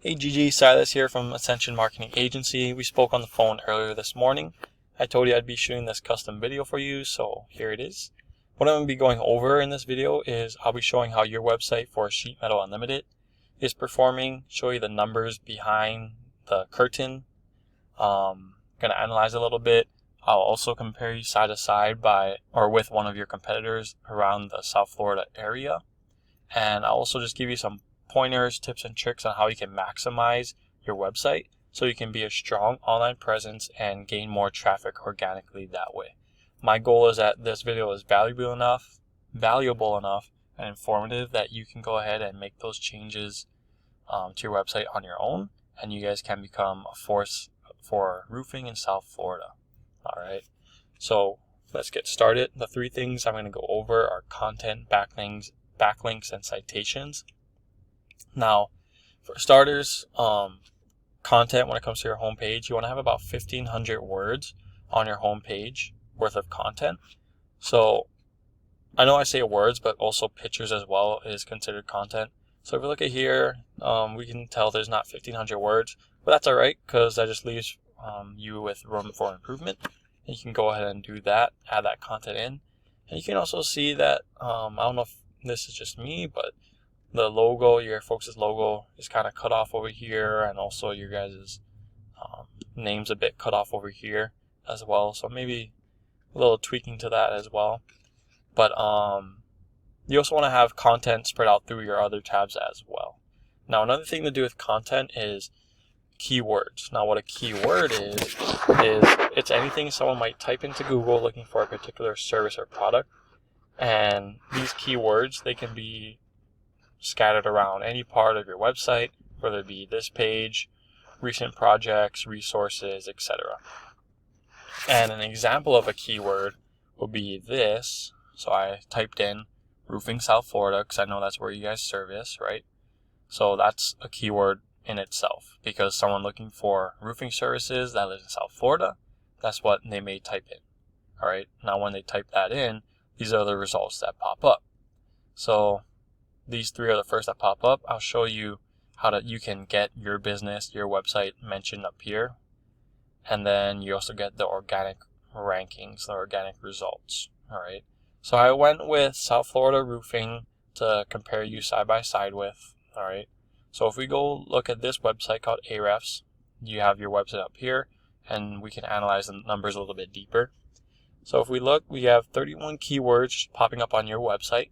Hey Gigi, Sylas here from Ascension Marketing Agency. We spoke on the phone earlier this morning. I told you I'd be shooting this custom video for you, so here it is. What I'm going to be going over in this video is I'll be showing how your website for Sheet Metal Unlimited is performing, show you the numbers behind the curtain. Going to analyze a little bit. I'll also compare you side to side with one of your competitors around the South Florida area. And I'll also just give you some pointers, tips, and tricks on how you can maximize your website so you can be a strong online presence and gain more traffic organically that way. My goal is that this video is valuable enough and informative that you can go ahead and make those changes to your website on your own, and you guys can become a force for roofing in South Florida. Alright, so let's get started. The three things I'm going to go over are content, backlinks, and citations. Now, for starters, content, when it comes to your homepage, you want to have about 1,500 words on your homepage worth of content. So I know I say words, but also pictures as well is considered content. So if we look at here, we can tell there's not 1,500 words, but that's all right because that just leaves you with room for improvement. And you can go ahead and do that, add that content in. And you can also see that, I don't know if this is just me, but the logo, your folks' logo, is kind of cut off over here, and also your guys' name's a bit cut off over here as well. So maybe a little tweaking to that as well. But you also want to have content spread out through your other tabs as well. Now, another thing to do with content is keywords. Now, what a keyword is it's anything someone might type into Google looking for a particular service or product. And these keywords, they can be scattered around any part of your website, whether it be this page, recent projects, resources, etc. And an example of a keyword would be this. So I typed in roofing South Florida because I know that's where you guys service, right? So that's a keyword in itself because someone looking for roofing services that lives in South Florida, that's what they may type in. All right. Now, when they type that in, these are the results that pop up. So these three are the first that pop up. I'll show you how you can get your business, your website mentioned up here. And then you also get the organic rankings, the organic results. All right. So I went with South Florida roofing to compare you side by side with. All right. So if we go look at this website called Ahrefs, you have your website up here, and we can analyze the numbers a little bit deeper. So if we look, we have 31 keywords popping up on your website.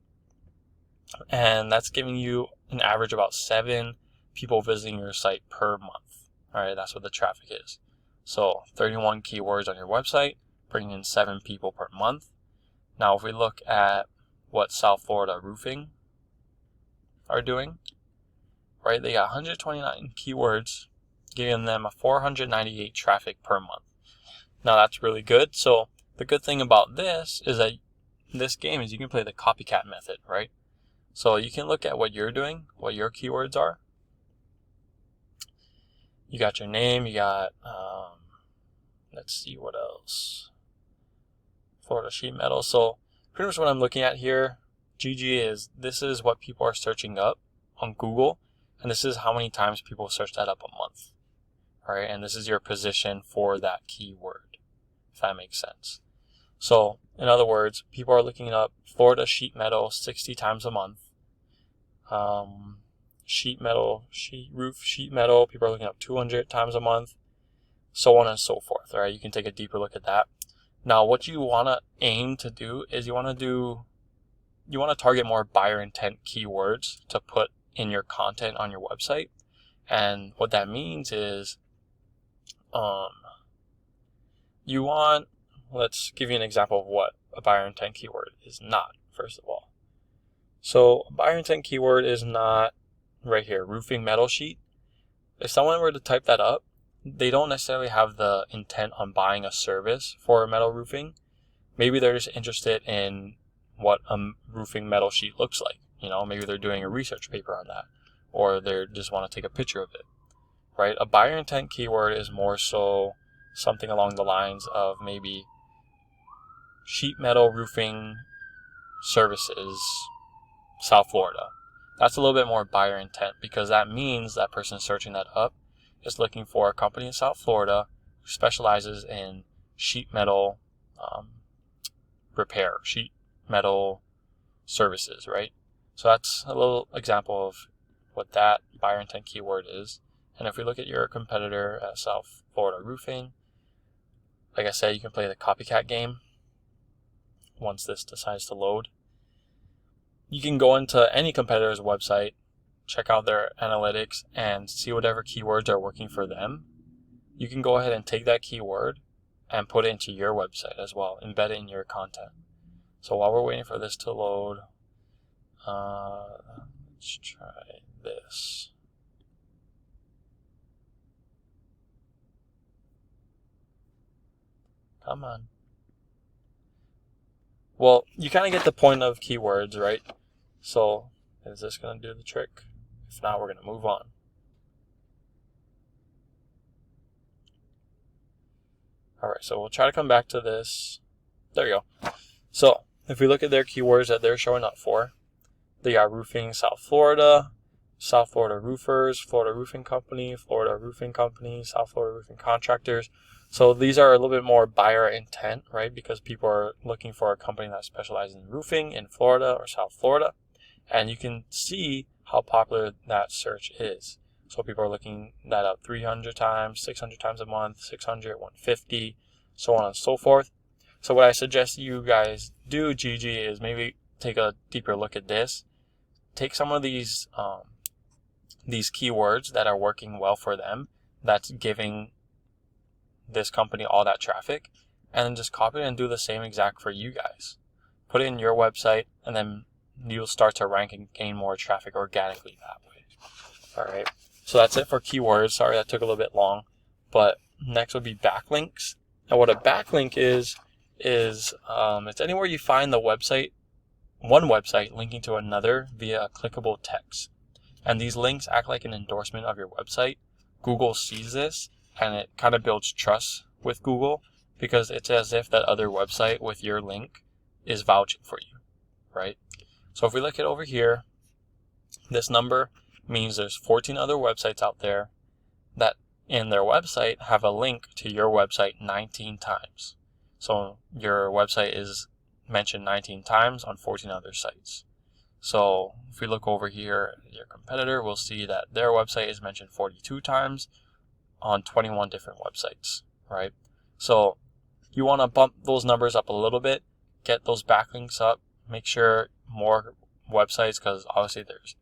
And that's giving you an average about 7 people visiting your site per month. All right, that's what the traffic is. So 31 keywords on your website, bringing in 7 people per month. Now, if we look at what South Florida roofing are doing, right, they got 129 keywords, giving them a 498 traffic per month. Now, that's really good. So the good thing about this is that this game is you can play the copycat method, right? So you can look at what you're doing, what your keywords are. You got your name, you got, let's see what else. Florida sheet metal. So pretty much what I'm looking at here, GG, this is what people are searching up on Google. And this is how many times people search that up a month. All right, and this is your position for that keyword, if that makes sense. So in other words, people are looking up Florida sheet metal 60 times a month. Roof sheet metal, people are looking up 200 times a month, so on and so forth. All right, you can take a deeper look at that. Now, what you want to aim to do is you want to target more buyer intent keywords to put in your content on your website. And what that means is, let's give you an example of what a buyer intent keyword is not, first of all. So a buyer intent keyword is not right here, roofing metal sheet. If someone were to type that up, they don't necessarily have the intent on buying a service for metal roofing. Maybe they're just interested in what a roofing metal sheet looks like. You know, maybe they're doing a research paper on that, or they just want to take a picture of it, right? A buyer intent keyword is more so something along the lines of maybe sheet metal roofing services, South Florida. That's a little bit more buyer intent, because that means that person searching that up is looking for a company in South Florida who specializes in sheet metal repair, sheet metal services, right? So that's a little example of what that buyer intent keyword is. And if we look at your competitor, South Florida Roofing, like I said, you can play the copycat game once this decides to load. You can go into any competitor's website, check out their analytics, and see whatever keywords are working for them. You can go ahead and take that keyword and put it into your website as well, embed it in your content. So while we're waiting for this to load, let's try this. Come on. Well, you kind of get the point of keywords, right? So, is this going to do the trick? If not, we're going to move on. Alright, so we'll try to come back to this. There you go. So, if we look at their keywords that they're showing up for, they got roofing South Florida roofers, Florida Roofing Company, Florida Roofing Company, South Florida Roofing Contractors. So these are a little bit more buyer intent, right? Because people are looking for a company that specializes in roofing in Florida or South Florida. And you can see how popular that search is. So people are looking that up 300 times, 600 times a month, 600, 150, so on and so forth. So what I suggest you guys do, Gigi, is maybe take a deeper look at this. Take some of these keywords that are working well for them, that's giving this company all that traffic, and then just copy it and do the same exact for you guys. Put it in your website, and then you'll start to rank and gain more traffic organically that way. Alright, so that's it for keywords. Sorry that took a little bit long. But next would be backlinks. And what a backlink is it's anywhere you find the website, one website linking to another via clickable text. And these links act like an endorsement of your website. Google sees this, and it kind of builds trust with Google, because it's as if that other website with your link is vouching for you, right? So if we look at over here, this number means there's 14 other websites out there that in their website have a link to your website 19 times. So your website is mentioned 19 times on 14 other sites. So if we look over here at your competitor, we'll see that their website is mentioned 42 times on 21 different websites, right? So you want to bump those numbers up a little bit, get those backlinks up, make sure more websites, because obviously there's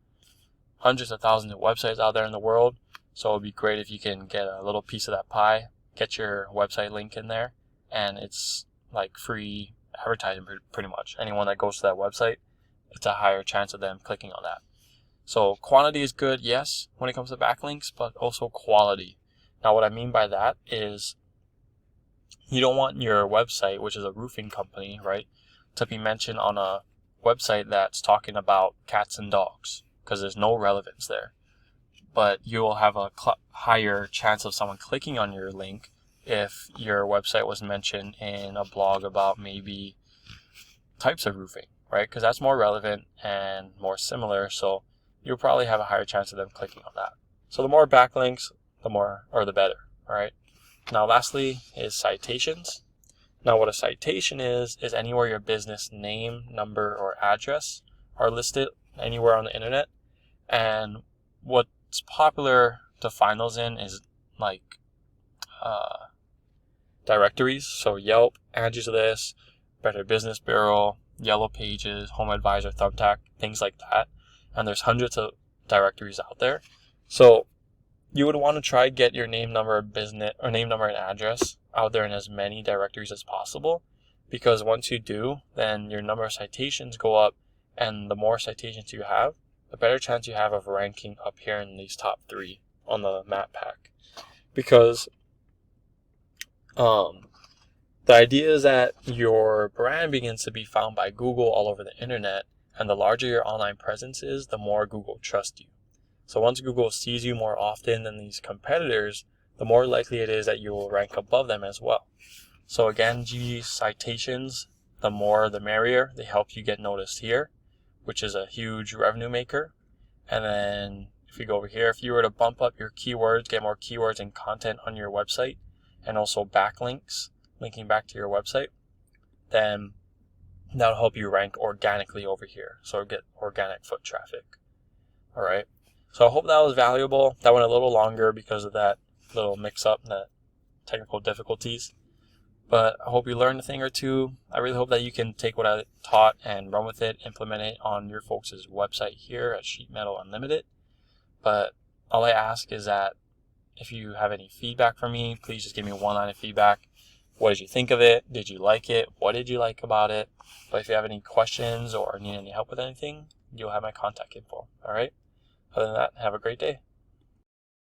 hundreds of thousands of websites out there in the world. So it would be great if you can get a little piece of that pie, get your website link in there, and it's like free advertising pretty much. Anyone that goes to that website, it's a higher chance of them clicking on that. So quantity is good, yes, when it comes to backlinks, but also quality. Now what I mean by that is you don't want your website, which is a roofing company, right, to be mentioned on a website that's talking about cats and dogs, because there's no relevance there. But you will have a higher chance of someone clicking on your link if your website was mentioned in a blog about maybe types of roofing, right? Because that's more relevant and more similar, so you'll probably have a higher chance of them clicking on that. So the more backlinks, the better, all right? Now lastly is citations. Now what a citation is anywhere your business name, number, or address are listed anywhere on the internet. And what's popular to find those in is like directories. So Yelp, Angie's List, Better Business Bureau, Yellow Pages, Home Advisor, Thumbtack, things like that. And there's hundreds of directories out there. So you would want to try get your name, number, business, or name, number, and address out there in as many directories as possible, because once you do, then your number of citations go up, and the more citations you have, the better chance you have of ranking up here in these top 3 on the map pack. Because the idea is that your brand begins to be found by Google all over the internet, and the larger your online presence is, the more Google trusts you. So once Google sees you more often than these competitors, the more likely it is that you will rank above them as well. So again, citations, the more the merrier. They help you get noticed here, which is a huge revenue maker. And then if you go over here, if you were to bump up your keywords, get more keywords and content on your website, and also backlinks, linking back to your website, then that'll help you rank organically over here. So get organic foot traffic. All right. So I hope that was valuable. That went a little longer because of that little mix-up and the technical difficulties. But I hope you learned a thing or two. I really hope that you can take what I taught and run with it, implement it on your folks' website here at Sheet Metal Unlimited. But all I ask is that if you have any feedback for me, please just give me one line of feedback. What did you think of it? Did you like it? What did you like about it? But if you have any questions or need any help with anything, you'll have my contact info. All right? Other than that, have a great day.